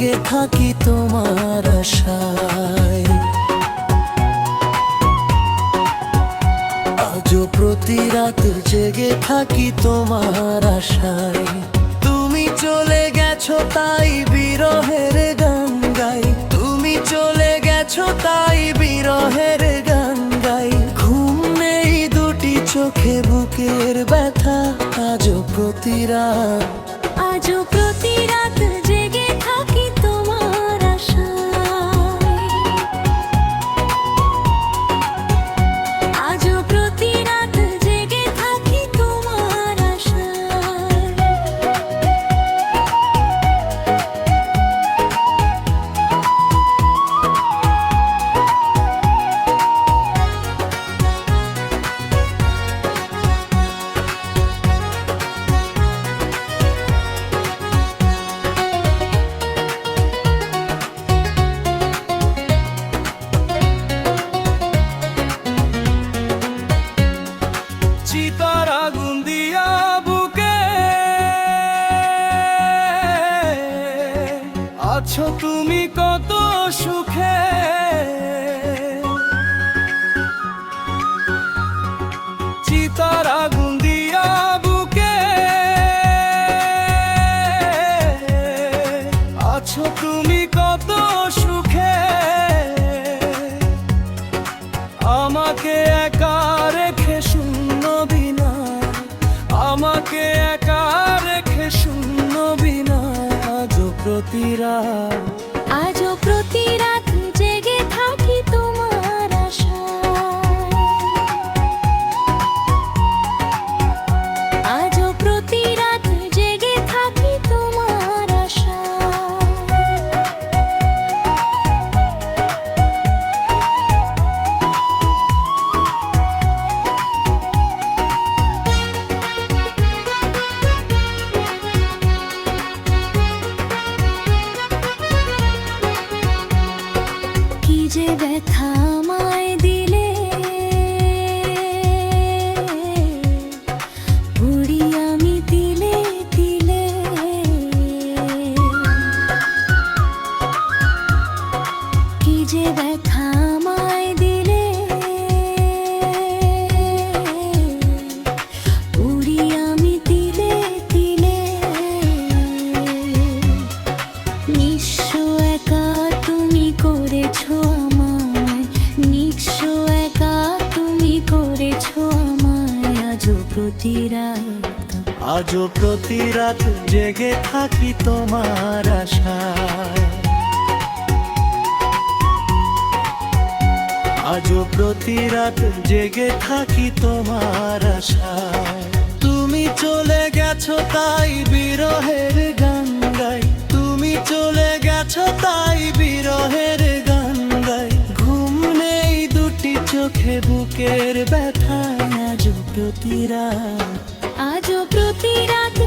জেগে থাকি তোমার আশায়। আজও প্রতি রাত জেগে থাকি তোমার আশায়। তুমি চলে গেছো তাই বিরহের গান গাই, তুমি চলে গেছো তাই বিরহের গান গাই। ঘুম নেই দুটি চোখে, বুকের ব্যথা আজও প্রতি রাত, আজও প্রতি রাত জেগে থাকি তোমার আশায়। আজও প্রতি রাত জেগে থাকি তোমার আশায়। চিতার আগুন দিয়া বুকে আছো তুমি কত সুখে। চিতার আগুন দিয়া বুকে আছো তুমি কত সুখে। আমাকে একা রেখে শূন্য বিনা, আমাকে একা রেখে শূন্য বিনা। আজও প্রতি রাত, আজও প্রতি রাত জেগে থাকি তোমার আশায়। আজও প্রতি রাত জেগে থাকি তোমার আশায়। কি যে ব্যথা আমায় দিলে, পুড়ি আমি তিলে তিলে। কি যে ব্যথা আমায় দিলে, পুড়ি আমি তিলে তিলে। নিঃস্ব একা তুমি করেছো আমায়, নিঃস্ব একা তুমি করেছো আমায়। আজও প্রতি রাত, আজও প্রতি রাত জেগে থাকি তোমার আশায়। আজও প্রতি রাত জেগে থাকি তোমার আশায়। তুমি চলে গেছো তাই বিরহের গান গাই, তুমি চলে গেছো তাই বিরহের গান গাই। ঘুম নেই দুটি চোখে, বুকের ব্যথায় আজও প্রতি রাত, আজও প্রতি রাত